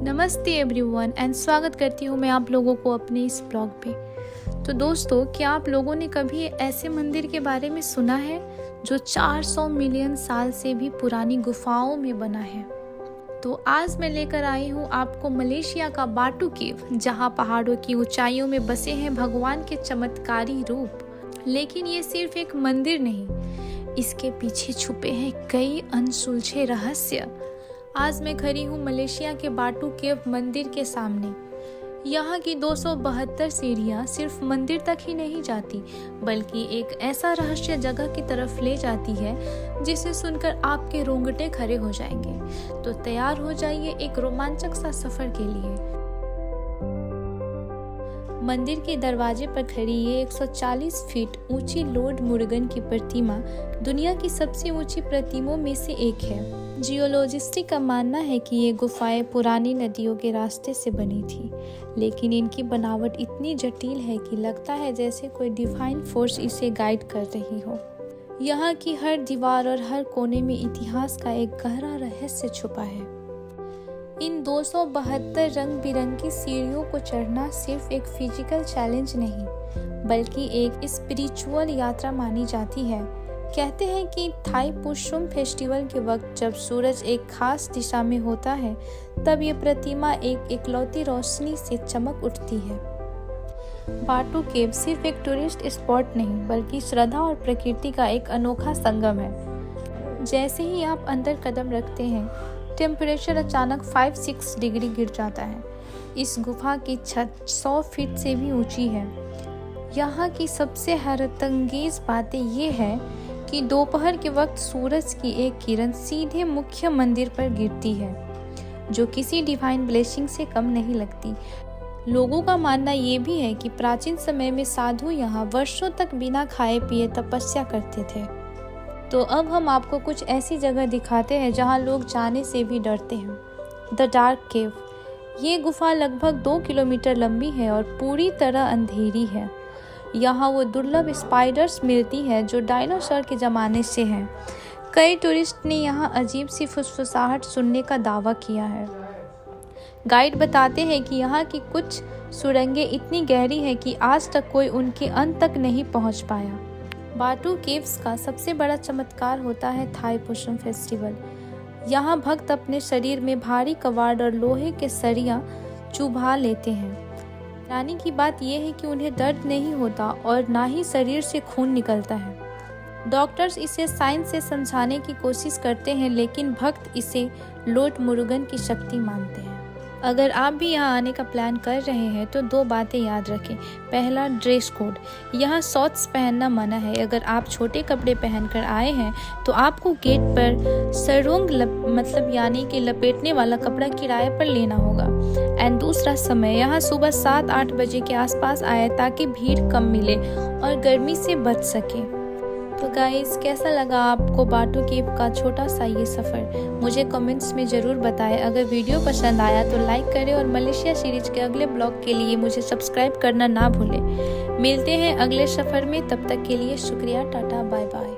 नमस्ते everyone and स्वागत करती हूँ मैं आप लोगों को अपने इस ब्लॉग पे। तो दोस्तों, क्या आप लोगों ने कभी ऐसे मंदिर के बारे में सुना है जो 400 मिलियन साल से भी पुरानी गुफाओं में बना है? तो आज मैं लेकर आई हूँ आपको मलेशिया का बाटू केव, जहाँ पहाड़ों की ऊंचाइयों में बसे हैं भगवान के चमत्कारी रूप। लेकिन ये सिर्फ एक मंदिर नहीं, इसके पीछे छुपे हैं कई अनसुलझे रहस्य। आज मैं खड़ी हूँ मलेशिया के बाटू केव मंदिर के सामने। यहाँ की 272 सीढ़ियाँ सिर्फ मंदिर तक ही नहीं जाती, बल्कि एक ऐसा रहस्य जगह की तरफ ले जाती है जिसे सुनकर आपके रोंगटे खड़े हो जाएंगे। तो तैयार हो जाइए एक रोमांचक सा सफर के लिए। मंदिर के दरवाजे पर खड़ी ये 140 फीट ऊंची लॉर्ड मुरुगन की प्रतिमा दुनिया की सबसे ऊंची प्रतिमाओं में से एक है। जियोलॉजिस्टों का मानना है कि ये गुफाएं पुरानी नदियों के रास्ते से बनी थी, लेकिन इनकी बनावट इतनी जटिल है कि लगता है जैसे कोई डिवाइन फोर्स इसे गाइड कर रही हो। यहाँ की हर दीवार और हर कोने में इतिहास का एक गहरा रहस्य छुपा है। इन 272 रंग बिरंगी सीढ़ियों को चढ़ना सिर्फ एक फिजिकल चैलेंज नहीं, बल्कि एक स्पिरिचुअल यात्रा मानी जाती है। कहते हैं कि थाई पुशुम फेस्टिवल के वक्त जब सूरज एक खास दिशा में होता है, तब ये प्रतिमा एक इकलौती रोशनी से चमक उठती है। बाटू केव सिर्फ एक टूरिस्ट स्पॉट नहीं, बल्कि श्रद्धा और प्रकृति का एक अनोखा संगम है। जैसे ही आप अंदर कदम रखते हैं, टेम्परेचर अचानक 5-6 डिग्री गिर जाता है। इस गुफा की छत 100 फीट से भी ऊंची है। यहाँ की सबसे हैरतअंगेज बातें ये है कि दोपहर के वक्त सूरज की एक किरण सीधे मुख्य मंदिर पर गिरती है, जो किसी डिवाइन ब्लेसिंग से कम नहीं लगती। लोगों का मानना ये भी है कि प्राचीन समय में साधु यहाँ वर्षों तक बिना खाए पिए तपस्या करते थे। तो अब हम आपको कुछ ऐसी जगह दिखाते हैं जहाँ लोग जाने से भी डरते हैं। द डार्क केव। ये गुफा लगभग 2 किलोमीटर लंबी है और पूरी तरह अंधेरी है। यहाँ वो दुर्लभ स्पाइडर्स मिलती है जो डायनासोर के ज़माने से हैं। कई टूरिस्ट ने यहाँ अजीब सी फुसफुसाहट सुनने का दावा किया है। गाइड बताते हैं कि यहाँ की कुछ सुरंगें इतनी गहरी हैं कि आज तक कोई उनके अंत तक नहीं पहुँच पाया। बाटू केव्स का सबसे बड़ा चमत्कार होता है थाई पुशुम फेस्टिवल। यहाँ भक्त अपने शरीर में भारी कवाड़ और लोहे के सरिया चुभा लेते हैं। हैरानी की बात यह है कि उन्हें दर्द नहीं होता और ना ही शरीर से खून निकलता है। डॉक्टर्स इसे साइंस से समझाने की कोशिश करते हैं, लेकिन भक्त इसे लॉर्ड मुरुगन की शक्ति मानते हैं। अगर आप भी यहाँ आने का प्लान कर रहे हैं तो 2 बातें याद रखें। पहला, ड्रेस कोड। यहाँ शॉर्ट्स पहनना मना है। अगर आप छोटे कपड़े पहनकर आए हैं तो आपको गेट पर सरोंग मतलब यानी कि लपेटने वाला कपड़ा किराए पर लेना होगा। एंड दूसरा समय, यहाँ सुबह 7-8 बजे के आसपास आए ताकि भीड़ कम मिले और गर्मी से बच सके। तो गाइस, कैसा लगा आपको बाटू केव का छोटा सा ये सफ़र? मुझे कमेंट्स में ज़रूर बताएं। अगर वीडियो पसंद आया तो लाइक करें और मलेशिया सीरीज के अगले ब्लॉग के लिए मुझे सब्सक्राइब करना ना भूलें। मिलते हैं अगले सफ़र में, तब तक के लिए शुक्रिया, टाटा, बाय बाय।